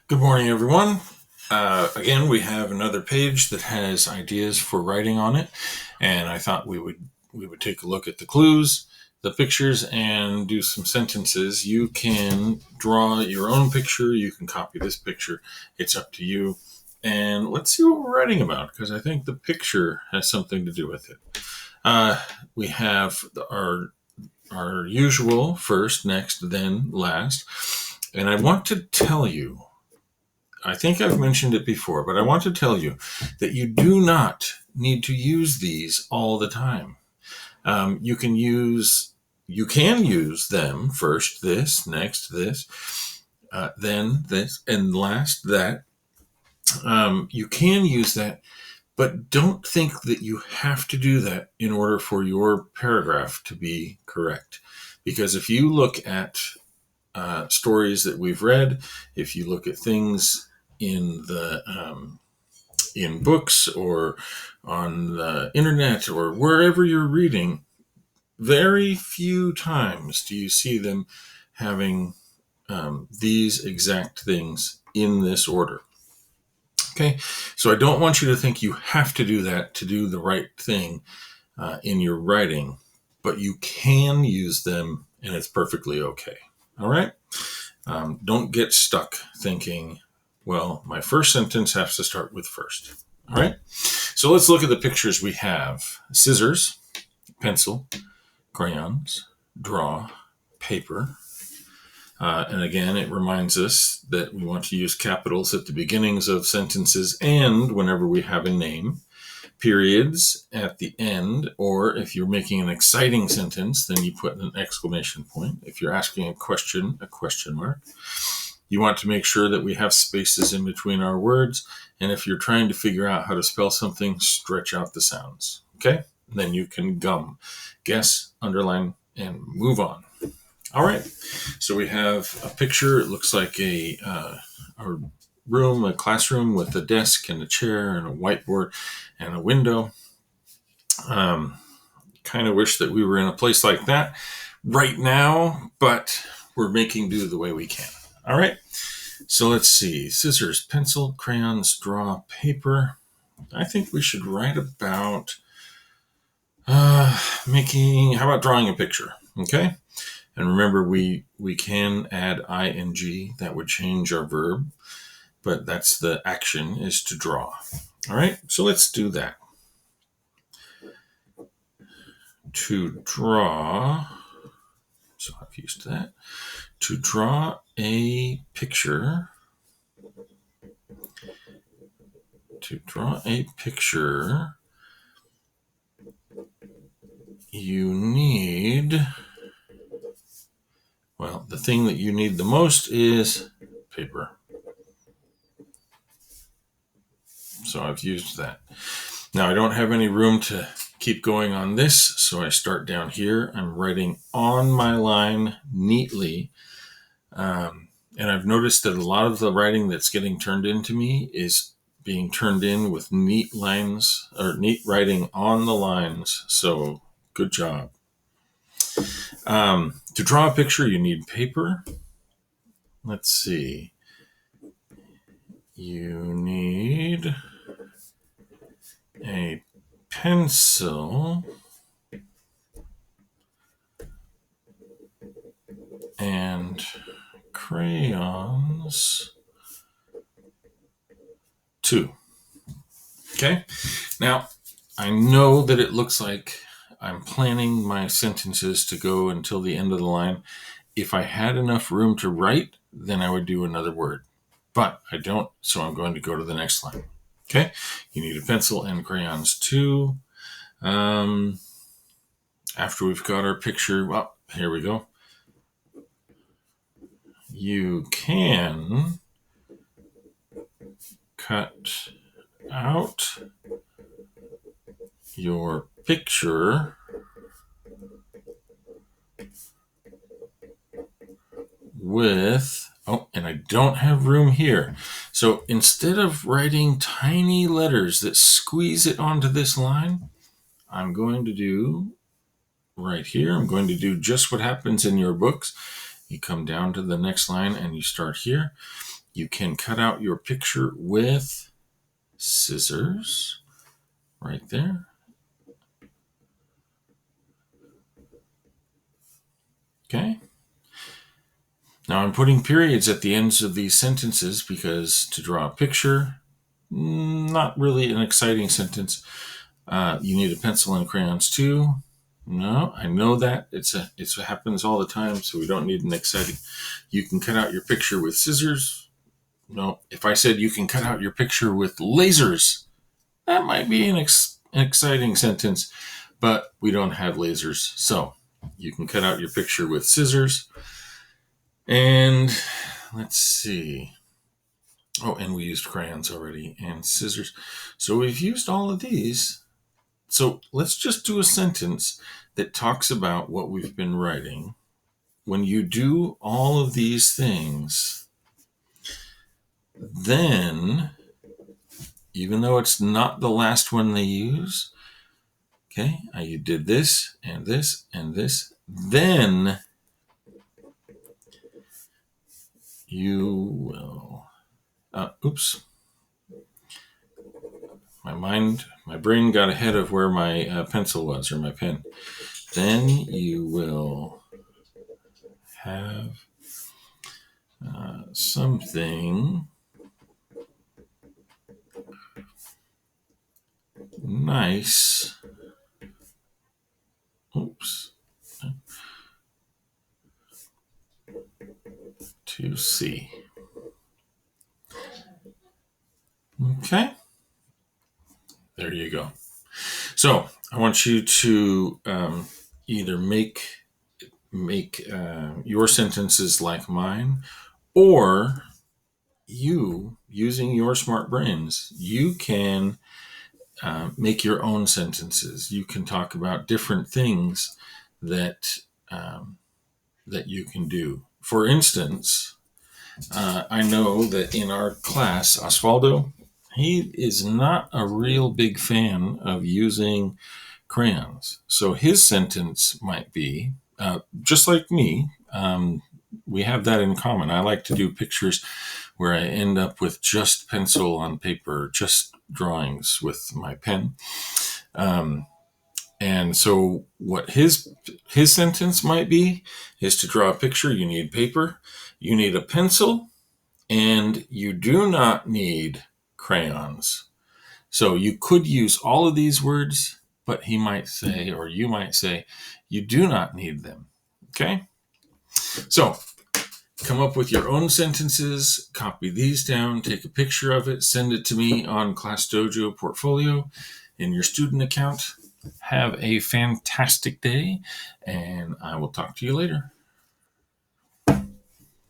Good morning, everyone. Again, we have another page that has ideas for writing on it, and I thought we would take a look at the clues, the pictures, and do some sentences. You can draw your own picture. You can copy this picture. It's up to you. And let's see what we're writing about, because I think the picture has something to do with it. We have our usual first, next, then, last, and I want to tell you. I think I've mentioned it before, but I want to tell you that you do not need to use these all the time. You can use them first, this, next, this, then this, and last that. You can use that, but don't think that you have to do that in order for your paragraph to be correct. Because if you look at stories that we've read, if you look at things in the in books or on the internet or wherever you're reading, very few times do you see them having these exact things in this order. Okay, so I don't want you to think you have to do that to do the right thing in your writing, but you can use them and it's perfectly okay. All right? Don't get stuck thinking, well, my first sentence has to start with first. All right? So let's look at the pictures we have: scissors, pencil, crayons, draw, paper. And again, it reminds us that we want to use capitals at the beginnings of sentences and whenever we have a name. Periods at the end, or if you're making an exciting sentence, then you put an exclamation point. If you're asking a question mark. You want to make sure that we have spaces in between our words. And if you're trying to figure out how to spell something, stretch out the sounds. Okay? Then you can gum, guess, underline, and move on. All right. So we have a picture. It looks like a room, a classroom with a desk and a chair and a whiteboard and a window. Kind of wish that we were in a place like that right now, but we're making do the way we can. All right. So let's see: scissors, pencil, crayons, draw, paper. I think we should write about how about drawing a picture? Okay. And remember, we can add ing. That would change our verb, but that's the action, is to draw. All right. So let's do that. To draw. So I've used that. To draw a picture. You need, well, the thing that you need the most is paper. So I've used that. Now I don't have any room to keep going on this, so I start down here. I'm writing on my line neatly. And I've noticed that a lot of the writing that's getting turned into me is being turned in with neat lines or neat writing on the lines. So good job. To draw a picture, you need paper. Let's see. You need a pencil and crayons too. Okay. Now, I know that it looks like I'm planning my sentences to go until the end of the line. If I had enough room to write, then I would do another word. But I don't, so I'm going to go to the next line. Okay. You need a pencil and crayons too. After we've got our picture, well, here we go. You can cut out your picture with, and I don't have room here. So instead of writing tiny letters that squeeze it onto this line, I'm going to do right here, I'm going to do just what happens in your books. You come down to the next line and you start here. You can cut out your picture with scissors right there. Okay. Now I'm putting periods at the ends of these sentences because to draw a picture, not really an exciting sentence. You need a pencil and crayons too. No, I know that it happens all the time, so we don't need an exciting. You can cut out your picture with scissors. No, if I said you can cut out your picture with lasers, that might be an exciting sentence, but we don't have lasers, so you can cut out your picture with scissors. And let's see. Oh, and we used crayons already and scissors. So we've used all of these. So let's just do a sentence that talks about what we've been writing. When you do all of these things, then, even though it's not the last one they use, okay, you did this and this and this, then you will, oops, my brain got ahead of where my pencil was, or my pen. Then you will have something nice. Oops. To see. Okay. There you go. So I want you to either make your sentences like mine, or you, using your smart brains, you can make your own sentences. You can talk about different things that that you can do. For instance, I know that in our class, Osvaldo, he is not a real big fan of using crayons. So his sentence might be, just like me, we have that in common. I like to do pictures where I end up with just pencil on paper, just drawings with my pen. And so what his sentence might be is to draw a picture, you need paper, you need a pencil, and you do not need crayons. So you could use all of these words, but he might say, or you might say, you do not need them. Okay? So come up with your own sentences, copy these down, take a picture of it, send it to me on ClassDojo Portfolio in your student account. Have a fantastic day, and I will talk to you later.